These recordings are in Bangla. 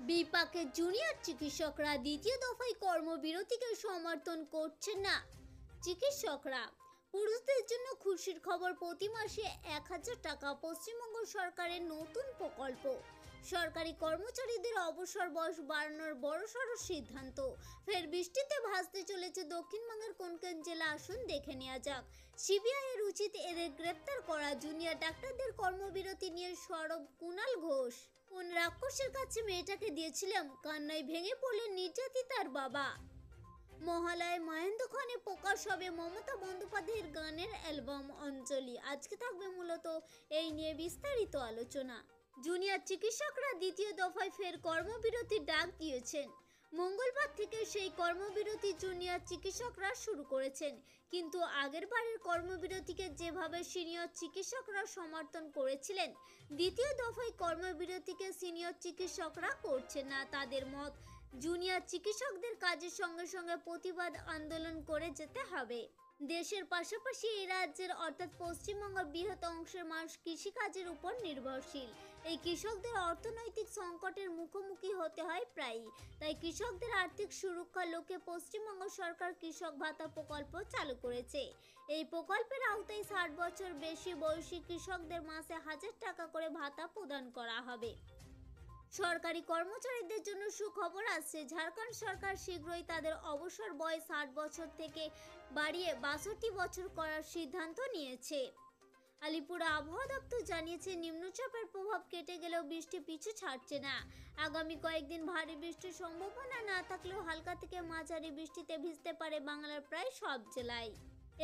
বিপাকে জুনিয়র চিকিৎসকরা দ্বিতীয় দফায় কর্মবিরতিকে সমর্থন করছেন না। চিকিৎসকরা পুরুষদের জন্য খুশির খবর, প্রতি মাসে 1000 টাকা পশ্চিমবঙ্গ সরকারের নতুন প্রকল্প। সরকারি কর্মচারীদের অবসর বয়স বাড়ানোর বড়সড় সিদ্ধান্ত। ফের বৃষ্টিতে ভাসতে চলেছে দক্ষিণবঙ্গের কোন কোন জেলা, আসুন দেখে নেওয়া যাক। সিবিআই এর উচিত এদের গ্রেপ্তার করা। জুনিয়র ডাক্তারদের কর্মবিরতি নিয়ে সরব কুণাল ঘোষ। কোন রাক্ষসের কাছে মেয়েটাকে দিয়েছিলাম, কান্নায় ভেঙে পড়লেন নির্যাতিতার বাবা। মহালয়ায় মহেন্দ্রক্ষণে প্রকাশ হবে মমতা বন্দ্যোপাধ্যায়ের গানের অ্যালবাম অঞ্জলি। আজকে থাকবে মূলত এই নিয়ে বিস্তারিত আলোচনা। জুনিয়র চিকিৎসকরা দ্বিতীয় দফায় ফের কর্মবিরতির ডাক দিয়েছেন। মঙ্গলবার থেকে সেই কর্মবিরতি জুনিয়র চিকিৎসকরা শুরু করেছেন, কিন্তু আগের বারের কর্মবিরতিকে যেভাবে সিনিয়র চিকিৎসকরা সমর্থন করেছিলেন, দ্বিতীয় দফায় কর্মবিরতিকে সিনিয়র চিকিৎসকরা করছেন না। তাদের মত, জুনিয়র চিকিৎসকদের কাজের সঙ্গে সঙ্গে প্রতিবাদ আন্দোলন করে যেতে হবে। দেশের পাশাপাশি এই রাজ্যের অর্থাৎ পশ্চিমবঙ্গের বৃহৎ অংশের মানুষ কৃষিকাজের উপর নির্ভরশীল। এই কৃষকদের অর্থনৈতিক সংকটের মুখোমুখি হতে হয় প্রায়ই। তাই কৃষকদের আর্থিক সুরক্ষার লক্ষ্যে পশ্চিমবঙ্গ সরকার কৃষক ভাতা প্রকল্প চালু করেছে। এই প্রকল্পের আওতায় 60 বছর বেশি বয়সী কৃষকদের মাসে 1000 টাকা করে ভাতা প্রদান করা হবে। সরকারি কর্মচারীদের জন্য সুখবর আসছে। ঝাড়খণ্ড সরকার শীঘ্রই তাদের অবসর বয়স 60 বছর থেকে বাড়িয়ে 62 বছর করার সিদ্ধান্ত নিয়েছে। আলিপুর আবহাওয়া দপ্তর জানিয়েছে, নিম্নচাপের প্রভাব কেটে গেলেও বৃষ্টি পিছু ছাড়ছে না। আগামী কয়েকদিন ভারী বৃষ্টির সম্ভাবনা না থাকলেও হালকা থেকে মাঝারি বৃষ্টিতে ভিজতে পারে বাংলার প্রায় সব জেলায়।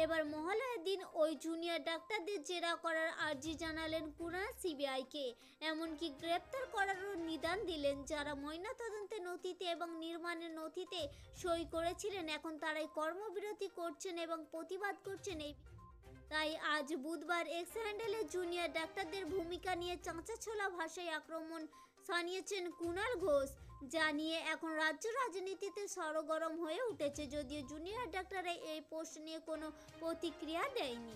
এবার মহালয়ার দিন ওই জুনিয়র ডাক্তারদের জেরা করার আর্জি জানালেন কুণাল সিবিআইকে। এমনকি গ্রেপ্তার করারও নিদান দিলেন। যারা ময়নাতদন্তের নথিতে এবং নির্মাণের নথিতে সই করেছিলেন, এখন তারাই কর্মবিরতি করছেন এবং প্রতিবাদ করছেন। তাই আজ বুধবার এক্স হ্যান্ডেলে জুনিয়র ডাক্তারদের ভূমিকা নিয়ে চাঁচাছোলা ভাষায় আক্রমণ শানিয়েছেন কুণাল ঘোষ, যা নিয়ে এখন রাজ্য রাজনীতিতে সরগরম হয়ে উঠেছে। যদিও জুনিয়র ডাক্তাররা এই পোস্ট নিয়ে কোনো প্রতিক্রিয়া দেয়নি।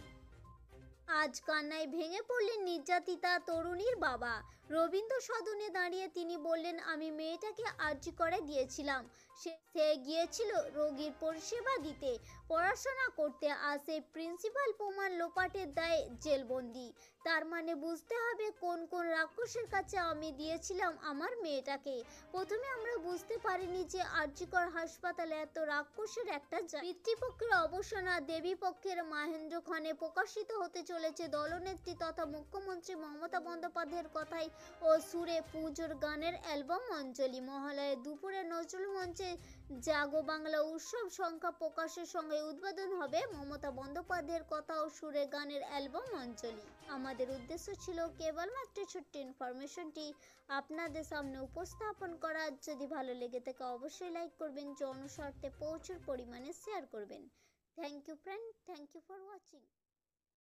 আজ কান্নায় ভেঙে পড়লেন নির্যাতিতা তরুণীর বাবা। রবীন্দ্র সদনে দাঁড়িয়ে তিনি বললেন, আমি মেয়েটাকে আর্জি করে দিয়েছিলাম। সে গিয়েছিল রোগীর পরিষেবা দিতে, পড়াশোনা করতে। আর সেই প্রিন্সিপাল প্রমাণ লোপাটের দায়ে জেলবন্দি। তার মানে বুঝতে হবে কোন কোন রাক্ষসের কাছে আমি দিয়েছিলাম আমার মেয়েটাকে। প্রথমে আমরা বুঝতে পারিনি যে আরজিকর হাসপাতালে এত রাক্ষসের একটা পিতৃপক্ষের অবসানা দেবীপক্ষের মহেন্দ্রক্ষণে প্রকাশিত হতে চলেছে দলনেত্রী তথা মুখ্যমন্ত্রী মমতা বন্দ্যোপাধ্যায়ের কথাই ও সুরে পুজোর গানের অ্যালবাম অঞ্জলি। মহালয়ার দুপুরে নজরুল মঞ্চে জাগো বাংলা উৎসব সংখ্যা প্রকাশের সঙ্গে উদ্বোধন হবে মমতা বন্দ্যোপাধ্যায়ের কথা ও সুরে গানের অ্যালবাম অঞ্জলি। আমাদের উদ্দেশ্য ছিল কেবলমাত্র ছোট্ট ইনফরমেশনটি আপনাদের সামনে উপস্থাপন করা। যদি ভালো লেগে থাকে অবশ্যই লাইক করবেন, জনস্বার্থে প্রচুর পরিমাণে শেয়ার করবেন। Thank you friend, thank you for watching.